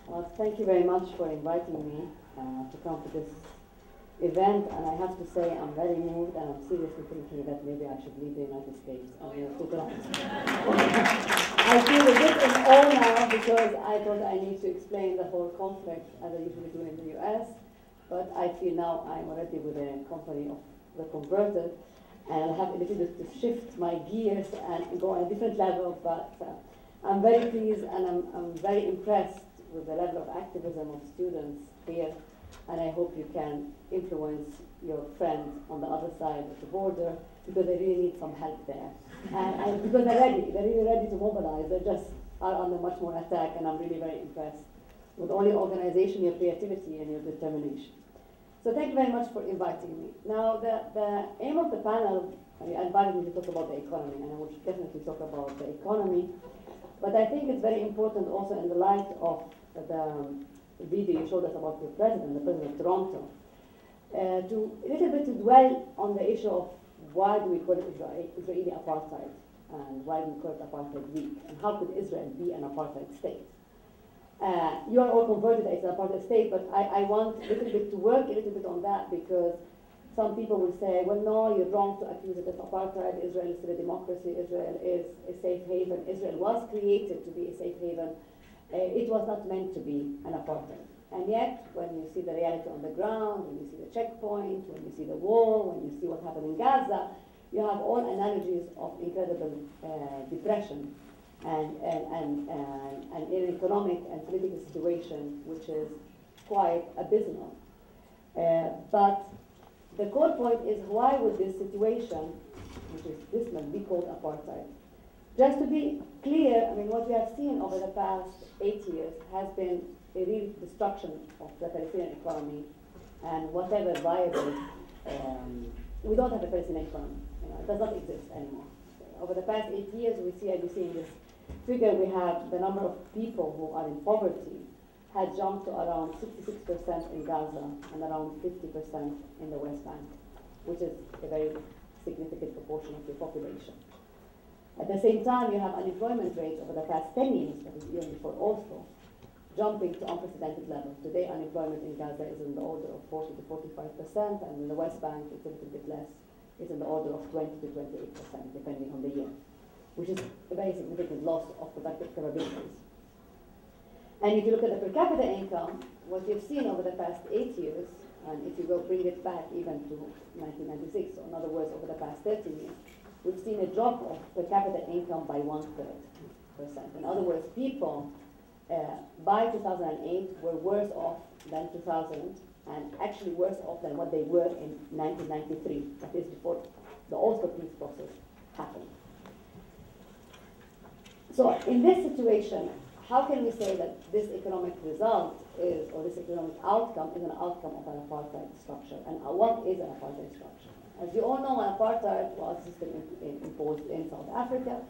Well, thank you very much for inviting me to come to this event, and I have to say I'm very moved, and I'm seriously thinking that maybe I should leave the United States and move to Toronto. I feel a bit in awe now because I thought I need to explain the whole conflict as I usually do in the US, but I feel now I'm already with a company of the converted, and I'll have a little bit to shift my gears and go on a different level, but I'm very pleased and I'm very impressed with the level of activism of students here, and I hope you can influence your friends on the other side of the border because they really need some help there. And because they're really ready to mobilize. They just are under much more attack, and I'm really very impressed with all your organization, your creativity, and your determination. So thank you very much for inviting me. Now, the aim of the panel, you invited me to talk about the economy, and I will definitely talk about the economy. But I think it's very important also in the light of the video you showed us about the president of Toronto, to a little bit to dwell on the issue of why do we call it Israeli apartheid, and why do we call it apartheid week, and how could Israel be an apartheid state? You are all converted as an apartheid state, but I want a little bit to work a little bit on that because some people will say, well, no, you're wrong to accuse it of apartheid. Israel is still a democracy. Israel is a safe haven. Israel was created to be a safe haven. It was not meant to be an apartheid. And yet, when you see the reality on the ground, when you see the checkpoint, when you see the war, when you see what happened in Gaza, you have all analogies of incredible depression and an economic and political situation which is quite abysmal. But the core point is, why would this situation, which is dismal, be called apartheid? Just to be clear, I mean, what we have seen over the past 8 years has been a real destruction of the Palestinian economy and whatever viable. We don't have a Palestinian economy. It does not exist anymore. Over the past 8 years, we see, as you see in this figure, we have the number of people who are in poverty had jumped to around 66% in Gaza and around 50% in the West Bank, which is a very significant proportion of the population. At the same time, you have unemployment rates over the past 10 years, that is even before Oslo, jumping to unprecedented levels. Today, unemployment in Gaza is in the order of 40 to 45%, and in the West Bank, it's a little bit less. It's in the order of 20 to 28%, depending on the year, which is a very significant loss of productive capabilities. And if you look at the per capita income, what you've seen over the past 8 years, and if you go bring it back even to 1996, so in other words, over the past 30 years, we've seen a drop of per capita income by 1/3%. In other words, people by 2008 were worse off than 2000, and actually worse off than what they were in 1993, that is before the Oslo peace process happened. So in this situation, how can we say that this economic result is, or this economic outcome is an outcome of an apartheid structure? And what is an apartheid structure? As you all know, an apartheid was a system imposed in South Africa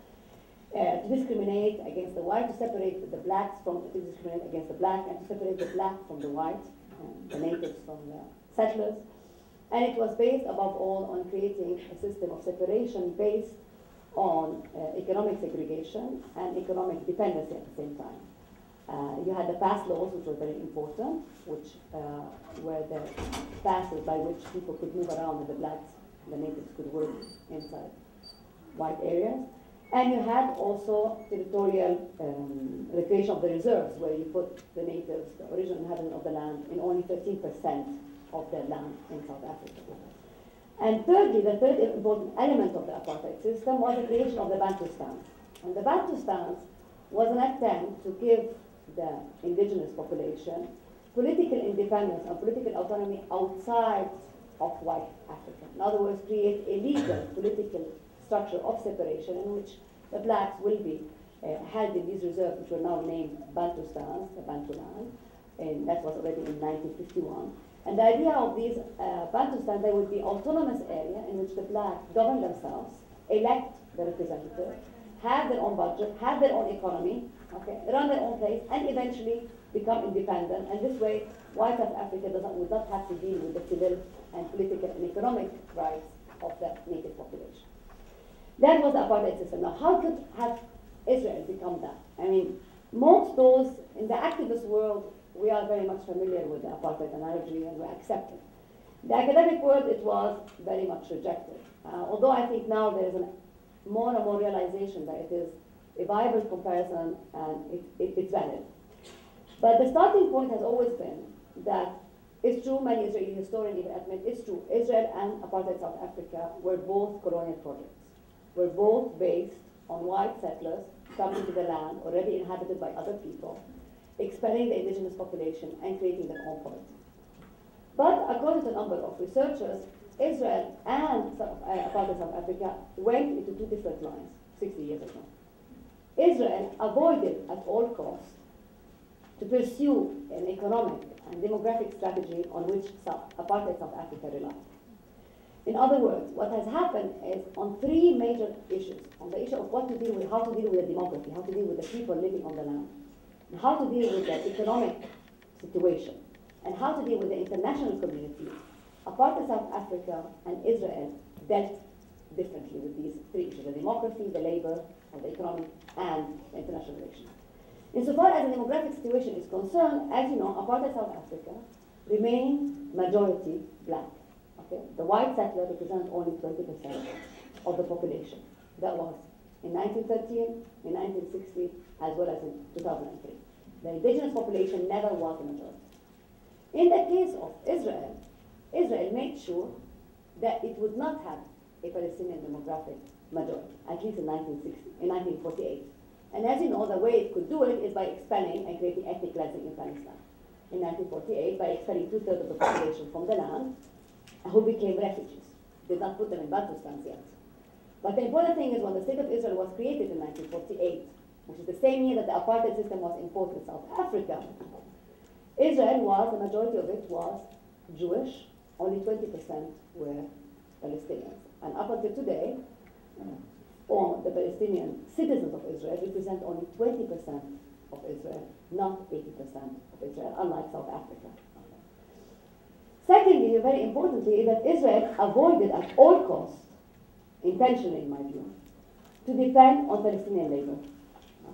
to discriminate against the white, to separate the blacks from, to discriminate against the black, and to separate the black from the white, the natives from the settlers. And it was based, above all, on creating a system of separation based on economic segregation and economic dependency at the same time. You had the pass laws, which were very important, which were the passes by which people could move around, and the blacks, the natives could work inside white areas. And you had also territorial recreation of the reserves, where you put the natives, the original inhabitants of the land, in only 13% of their land in South Africa. And thirdly, the third important element of the apartheid system was the creation of the Bantustans. And the Bantustans was an attempt to give the indigenous population political independence and political autonomy outside of white Africa. In other words, create a legal political structure of separation in which the blacks will be held in these reserves, which were now named Bantustans, the Bantu land, and that was already in 1951. And the idea of these Bantustans, they would be autonomous area in which the blacks govern themselves, elect the representative, have their own budget, have their own economy, okay, run their own place, and eventually become independent. And this way, white South Africa would not have to deal with the civil and political and economic rights of the native population. That was the apartheid system. Now, how could have Israel become that? I mean, most those in the activist world are very much familiar with the apartheid analogy and we accept it. The academic world, it was very much rejected. Although I think now there is more and more realization that it is a viable comparison and it's valid. But the starting point has always been that it's true, many Israeli historians even admit it's true, Israel and apartheid South Africa were both colonial projects, were both based on white settlers coming to the land already inhabited by other people, expelling the indigenous population and creating their own polity. But according to a number of researchers, Israel and apartheid South Africa went into two different lines 60 years ago. Israel avoided at all costs to pursue an economic and demographic strategy on which apartheid South Africa relied. In other words, what has happened is on three major issues, on the issue of what to deal with, how to deal with the demography, how to deal with the people living on the land, and how to deal with the economic situation, and how to deal with the international community, apartheid South Africa and Israel dealt differently with these three issues, the demography, the labor, and the economic, and the international relations. Insofar as the demographic situation is concerned, as you know, apartheid South Africa remained majority black. Okay? The white settler represents only 20% of the population. That was in 1913, in 1960, as well as in 2003. The indigenous population never was the majority. In the case of Israel, Israel made sure that it would not have a Palestinian demographic majority, at least in 1948. And as you know, the way it could do it is by expelling and creating ethnic cleansing in Palestine. In 1948, by expelling 2/3 of the population from the land, who became refugees. Did not put them in Bantustans yet. But the important thing is when the state of Israel was created in 1948, which is the same year that the apartheid system was imposed in South Africa, Israel was, the majority of it was Jewish, only 20% were Palestinians. And up until today, all the Palestinian citizens of Israel represent only 20% of Israel, not 80% of Israel, unlike South Africa. Secondly, very importantly, is that Israel avoided at all costs, intentionally in my view, to depend on Palestinian labor.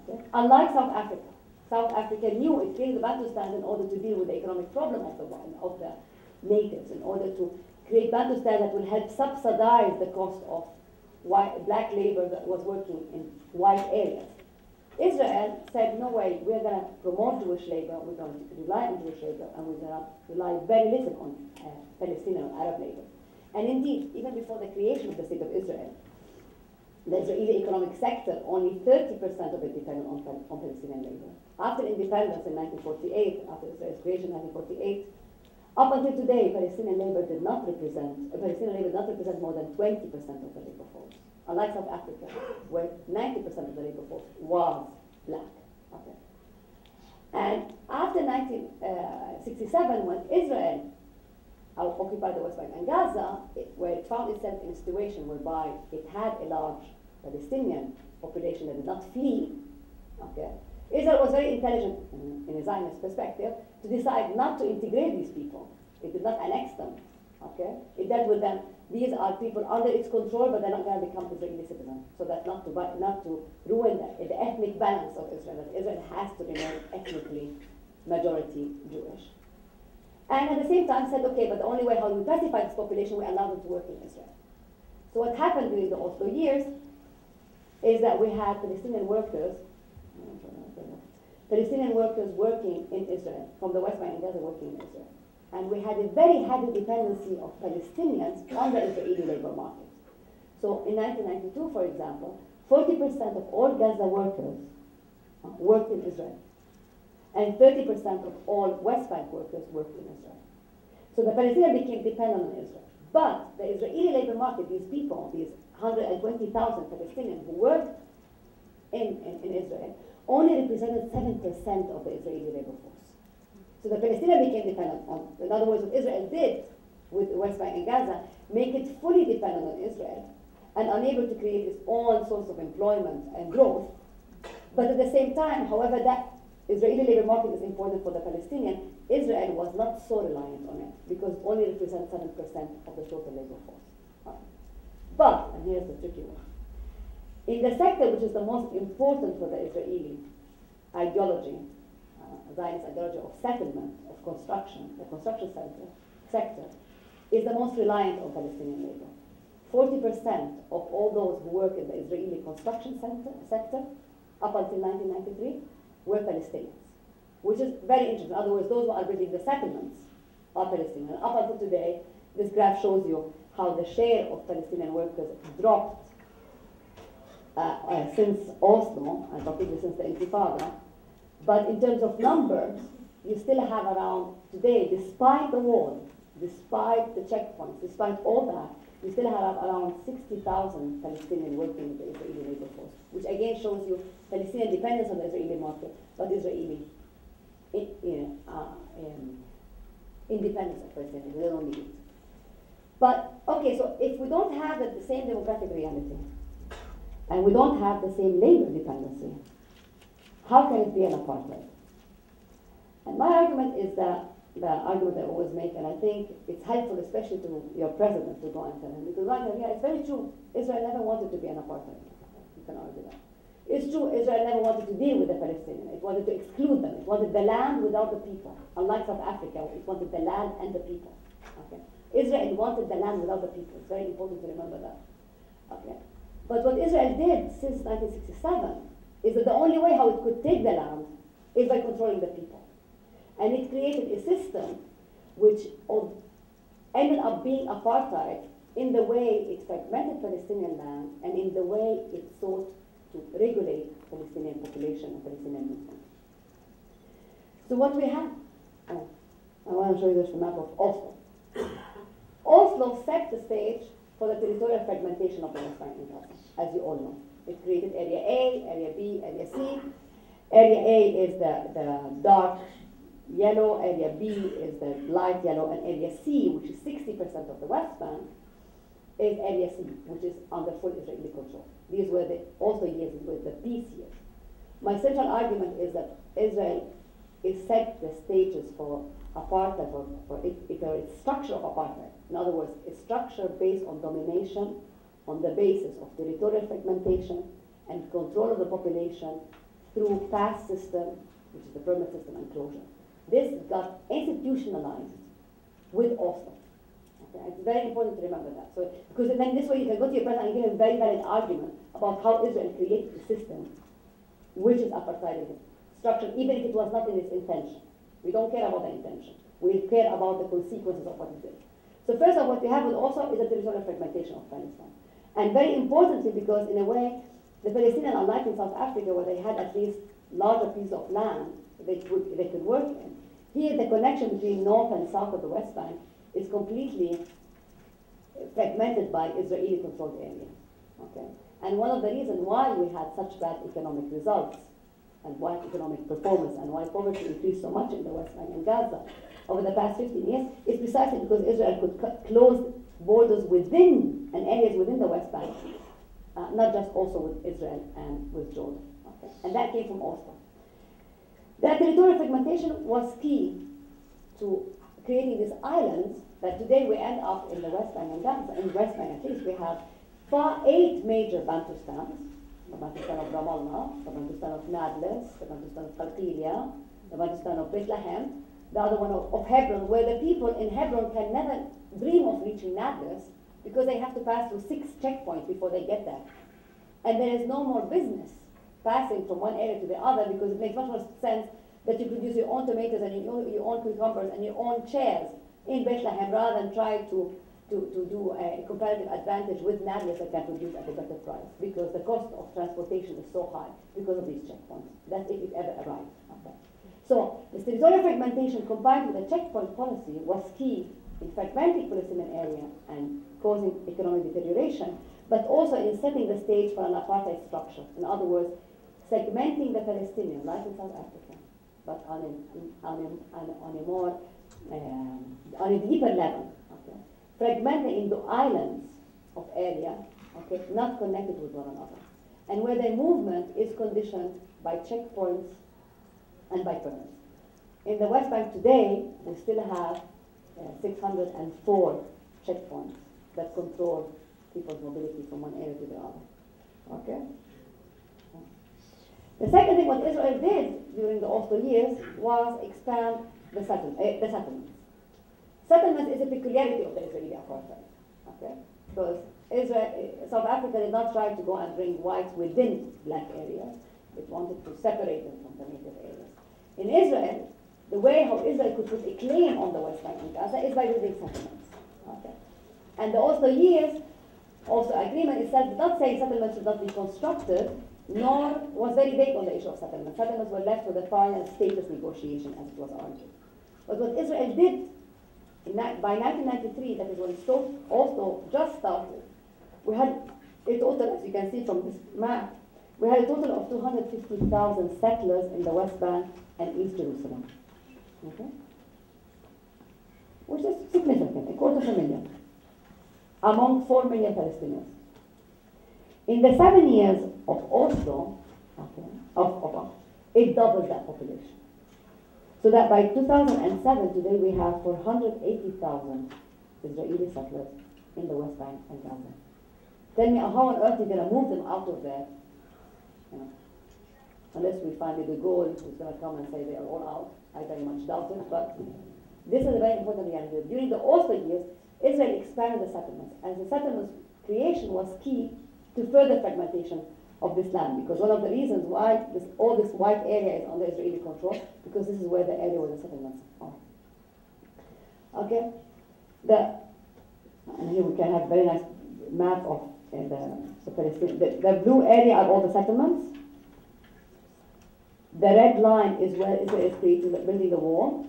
Okay? Unlike South Africa. South Africa knew it created the Bantustans in order to deal with the economic problem of the natives, in order to create Bantustans that will help subsidize the cost of black labor that was working in white areas. Israel said, no way, we're going to promote Jewish labor, we're going to rely on Jewish labor, and we're going to rely very little on Palestinian or Arab labor. And indeed, even before the creation of the state of Israel, the Israeli economic sector, only 30% of it depended on Palestinian labor. After independence in 1948, after Israel's creation in 1948, up until today, Palestinian labor did not represent more than 20% of the labor force. Unlike South Africa, where 90% of the labor force was black. Okay. And after 1967, when Israel occupied the West Bank and Gaza, where it found itself in a situation whereby it had a large Palestinian population that did not flee, okay, Israel was very intelligent in a Zionist perspective to decide not to integrate these people. It did not annex them. Okay? It dealt with them. These are people under its control, but they're not going to become Israeli citizens. So that's not to ruin the ethnic balance of Israel. That Israel has to remain ethnically majority Jewish. And at the same time said, okay, but the only way how we pacify this population, we allow them to work in Israel. So what happened during the Oslo years is that we had Palestinian workers working in Israel, from the West Bank and Gaza working in Israel. And we had a very heavy dependency of Palestinians on the Israeli labor market. So in 1992, for example, 40% of all Gaza workers worked in Israel. And 30% of all West Bank workers worked in Israel. So the Palestinians became dependent on Israel. But the Israeli labor market, these people, these 120,000 Palestinians who worked in Israel, only represented 7% of the Israeli labor force. So the Palestinians became dependent on, in other words, what Israel did with the West Bank and Gaza, make it fully dependent on Israel and unable to create its own source of employment and growth. But at the same time, however, that Israeli labor market is important for the Palestinian, Israel was not so reliant on it because it only represents 7% of the total labor force. But, and here's the tricky one, in the sector which is the most important for the Israeli ideology, Zionist ideology of settlement, of construction, the construction sector, is the most reliant on Palestinian labor. 40% of all those who work in the Israeli construction sector up until 1993 were Palestinians, which is very interesting. In other words, those who are building the settlements are Palestinian. And up until today, this graph shows you how the share of Palestinian workers dropped since Oslo, and particularly since the Intifada. But in terms of numbers, you still have around today, despite the war, despite the checkpoints, despite all that, you still have around 60,000 Palestinians working in the Israeli labor force, which again shows you Palestinian dependence on the Israeli market, but Israeli independence of Palestinians. They don't need it. But, okay, so if we don't have the same demographic reality, and we don't have the same labor dependency, how can it be an apartheid? And my argument is that the argument I always make, and I think it's helpful, especially to your president, to go and tell him, because right now, yeah, it's very true. Israel never wanted to be an apartheid. You can argue that. It's true, Israel never wanted to deal with the Palestinians. It wanted to exclude them. It wanted the land without the people. Unlike South Africa, it wanted the land and the people. Okay? Israel wanted the land without the people. It's very important to remember that. Okay? But what Israel did since 1967 is that the only way how it could take the land is by controlling the people. And it created a system which ended up being apartheid in the way it fragmented Palestinian land and in the way it sought to regulate Palestinian population and Palestinian movement. So what we have, I want to show you this map of Oslo. Oslo set the stage for the territorial fragmentation of the West Bank and Gaza, as you all know. It created Area A, Area B, Area C. Area A is the dark yellow, Area B is the light yellow, and Area C, which is 60% of the West Bank, is Area C, which is under full Israeli control. These were also years with the peace years. My central argument is that Israel is set the stages for apartheid, for its structure of apartheid. In other words, a structure based on domination, on the basis of territorial fragmentation and control of the population through pass system, which is the permit system, and closure. This got institutionalized with Oslo. Okay? It's very important to remember that. So, because then this way you can go to your president and give a very valid argument about how Israel created a system which is apartheid structure, even if it was not in its intention. We don't care about the intention. We care about the consequences of what it did. So first of all, what we have with Oslo is the territorial fragmentation of Palestine. And very importantly, because in a way, the Palestinians, unlike in South Africa, where they had at least larger pieces of land they could work in, here the connection between north and south of the West Bank is completely fragmented by Israeli-controlled areas. Okay? And one of the reasons why we had such bad economic results and why economic performance and why poverty increased so much in the West Bank and Gaza over the past 15 years is precisely because Israel could close borders within and areas within the West Bank, not just also with Israel and with Jordan. Okay? And that came from Oslo. That territorial fragmentation was key to creating these islands that today we end up in the West Bank and Gaza. In the West Bank, at least, we have 8 major Bantustans: the Bantustan of Ramallah, the Bantustan of Nablus, the Bantustan of Qalqilia, the Bantustan of Bethlehem, the other one of Hebron, where the people in Hebron can never dream of reaching Nablus because they have to pass through 6 checkpoints before they get there. And there is no more business passing from one area to the other because it makes much more sense that you produce your own tomatoes and your own cucumbers and your own chairs in Bethlehem rather than try to do a comparative advantage with Nablus that can produce at a better price because the cost of transportation is so high because of these checkpoints. That's if it ever arrives. Okay. So the territorial fragmentation combined with the checkpoint policy was key in fragmenting Palestinian area and causing economic deterioration, but also in setting the stage for an apartheid structure. In other words, segmenting the Palestinian, like in South Africa, but on a more on a deeper level. Okay? Fragmenting into islands of area, okay, not connected with one another, and where their movement is conditioned by checkpoints and by permits. In the West Bank today, we still have 604 checkpoints that control people's mobility from one area to the other. Okay? The second thing what Israel did during the Oslo years was expand the settlements. Settlements is a peculiarity of the Israeli apartheid. Okay? Because South Africa did not try to go and bring whites within black areas. It wanted to separate them from the native areas. In Israel, the way how Israel could put a claim on the West Bank and Gaza is by building settlements. Okay? And the Oslo years, also agreement itself did not say settlements should not be constructed, nor was very vague on the issue of settlements. Settlements were left for the final status negotiation, as it was argued. But what Israel did, by 1993, that is when Oslo just started, we had a total, as you can see from this map, we had a total of 250,000 settlers in the West Bank and East Jerusalem. Okay? Which is significant, 250,000, among 4 million Palestinians. In the 7 years of Oslo, okay, it doubled that population. So that by 2007, today we have 480,000 Israeli settlers in the West Bank and Gaza. Tell me how on earth you're going to move them out of there, you know, unless we find a goal who's going to come and say they are all out. I very much doubt it, but this is a very important reality. During the Oslo years, Israel expanded the settlements, and the settlements creation was key to further fragmentation of this land, because one of the reasons why all this white area is under Israeli control, because this is where the area where the settlements are. Okay, and here we can have very nice map of the Palestinian. The blue area are all the settlements. The red line is where Israel is building the wall.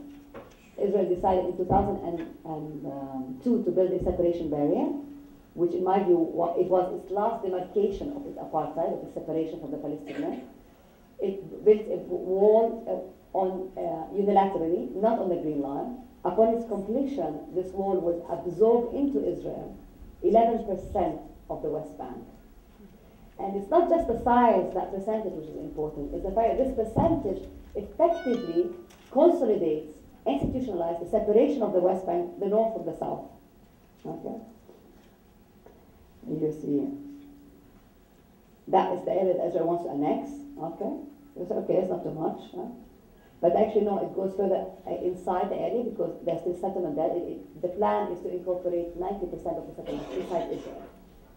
Israel decided in 2002 to build a separation barrier, which in my view, it was its last demarcation of its apartheid, of its separation from the Palestinians. It built a wall unilaterally, not on the green line. Upon its completion, this wall would absorb into Israel 11% of the West Bank. And it's not just the size, that percentage, which is important. It's the fact that this percentage effectively consolidates, institutionalizes the separation of the West Bank, the north from the south. Okay? You see, that is the area that Israel wants to annex. Okay? You say, okay, it's not too much. Huh? But actually, no, it goes further inside the area because there's still settlement there. The plan is to incorporate 90% of the settlement inside Israel.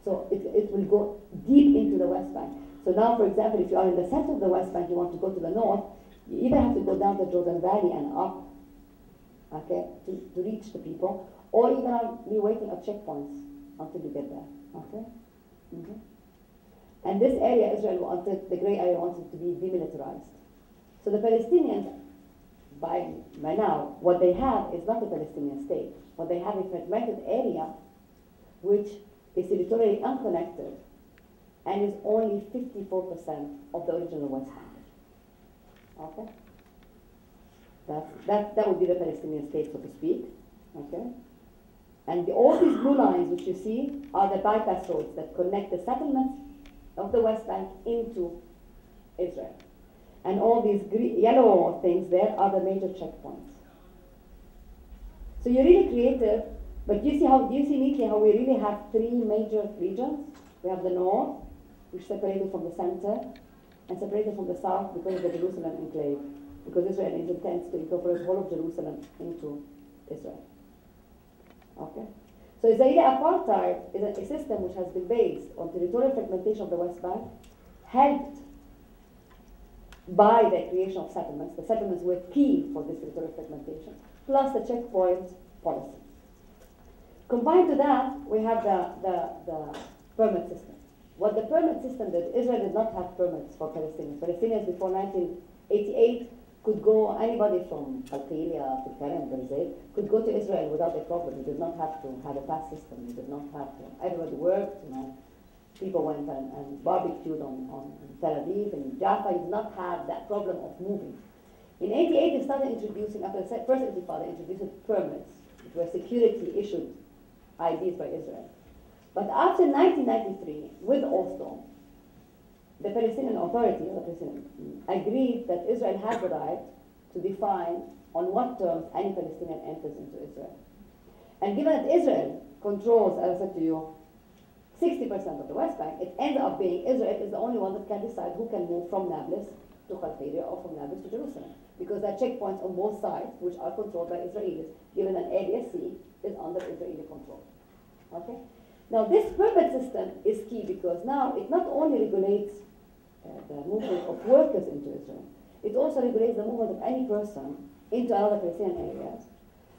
So it will go deep into the West Bank. So now, for example, if you are in the center of the West Bank, you want to go to the north, you either have to go down the Jordan Valley and up, okay, to reach the people, or you're going to be waiting at checkpoints until you get there. Okay? Mm-hmm. And this area, Israel wanted, the gray area wanted to be demilitarized. So the Palestinians, by now, what they have is not a Palestinian state. What they have is a fragmented area which is territorially unconnected and is only 54% of the original West Bank. Okay? That would be the Palestinian state, so to speak. Okay? And all these blue lines which you see are the bypass roads that connect the settlements of the West Bank into Israel. And all these yellow things there are the major checkpoints. So you're really creative, but do you see neatly how we really have 3 major regions? We have the north, which is separated from the center, and separated from the south because of the Jerusalem enclave, because Israel intends to incorporate the whole of Jerusalem into Israel. Okay? So Israeli apartheid is a system which has been based on territorial fragmentation of the West Bank, helped by the creation of settlements. The settlements were key for this territorial fragmentation, plus the checkpoint policy. Combined to that, we have the permit system. What the permit system did, Israel did not have permits for Palestinians. Palestinians before 1988 could go, anybody from Al-Qa'ila to Karen, could go to Israel without a problem. You did not have to have a pass system. You did not have to, everybody worked, you know. People went and barbecued on Tel Aviv and Jaffa. You did not have that problem of moving. In 88, they started introducing, after the first intifada, introducing permits, which were security issued IDs by Israel. But after 1993, with Oslo, the Palestinian Authority, agreed that Israel had the right to define on what terms any Palestinian enters into Israel. And given that Israel controls, as I said to you, 60% of the West Bank, it ends up being Israel is the only one that can decide who can move from Nablus to Khalqiria or from Nablus to Jerusalem, because there are checkpoints on both sides which are controlled by Israelis, given that Area C is under Israeli control. Okay? Now this permit system is key because now it not only regulates the movement of workers into Israel, it also regulates the movement of any person into another Palestinian areas,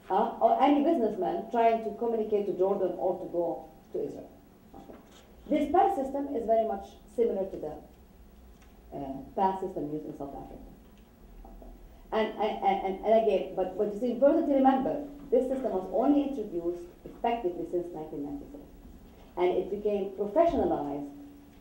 or any businessman trying to communicate to Jordan or to go to Israel. Okay. This pass system is very much similar to the pass system used in South Africa. Okay. And again, but what is important to remember, this system was only introduced effectively since 1993. And it became professionalized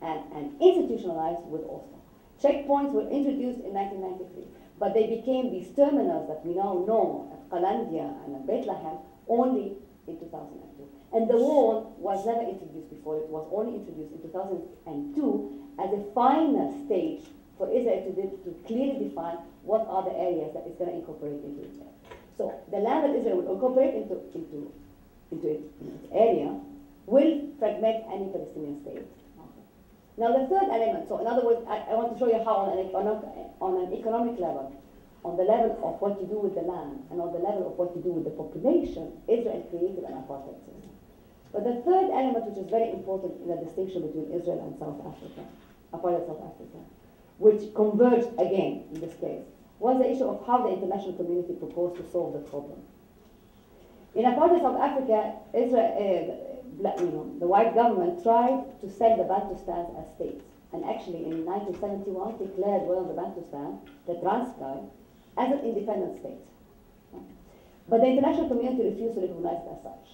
and institutionalized with Oslo. Checkpoints were introduced in 1993, but they became these terminals that we now know at Qalandia and at Bethlehem only in 2002. And the wall was never introduced before. It was only introduced in 2002 as a final stage for Israel to clearly define what are the areas that it's going to incorporate into Israel. So the land that Israel will incorporate into its area will fragment any Palestinian state. Okay. Now the third element, so in other words, I want to show you how on an economic level, on the level of what you do with the land, and on the level of what you do with the population, Israel created an apartheid system. But the third element, which is very important in the distinction between Israel and South Africa, apartheid South Africa, which converged again in this case, was the issue of how the international community proposed to solve the problem. In apartheid South Africa, Israel, the white government tried to sell the Bantustans as states, and actually in 1971 declared one of the Bantustans, the Transkei, as an independent state. But the international community refused to recognize it as such.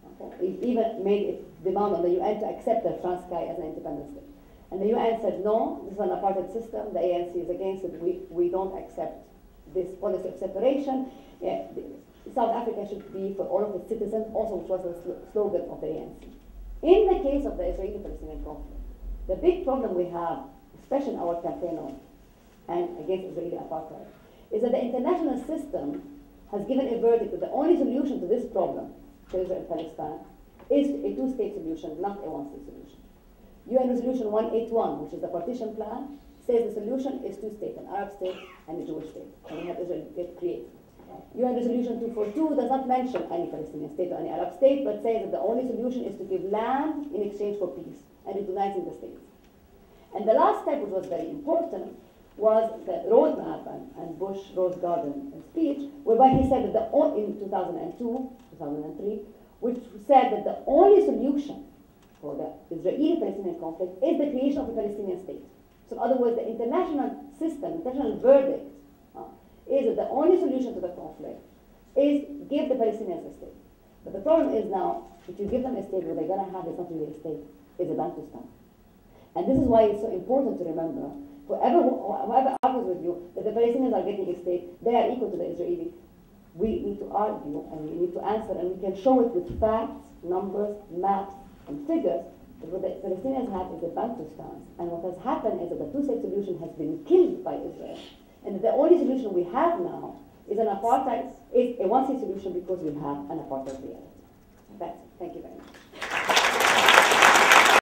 Okay? It even made its demand on the UN to accept the Transkei as an independent state. And the UN said, no, this is an apartheid system, the ANC is against it, we don't accept this policy of separation. South Africa should be for all of its citizens, also which was the slogan of the ANC. In the case of the Israeli-Palestinian conflict, the big problem we have, especially in our campaign on and against Israeli apartheid, is that the international system has given a verdict that the only solution to this problem, to Israel and Palestine, is a two-state solution, not a one-state solution. UN Resolution 181, which is the partition plan, says the solution is two states, an Arab state and a Jewish state, and we have Israel get created. UN Resolution 242 does not mention any Palestinian state or any Arab state, but says that the only solution is to give land in exchange for peace and recognizing the states. And the last step, which was very important, was the roadmap and Bush Rose Garden speech, whereby he said that in 2002, 2003, which said that the only solution for the Israeli-Palestinian conflict is the creation of a Palestinian state. So in other words, the international system, international verdict, is that the only solution to the conflict is give the Palestinians a state. But the problem is now, if you give them a state, what they're going to have is not really a state, it's a Bantustan. And this is why it's so important to remember, whoever argues with you that the Palestinians are getting a state, they are equal to the Israelis. We need to argue and we need to answer, and we can show it with facts, numbers, maps, and figures that what the Palestinians have is a Bantustan. And what has happened is that the two-state solution has been killed by Israel. And the only solution we have now is an apartheid, is a one-state solution because we have an apartheid reality. That's it. Thank you very much.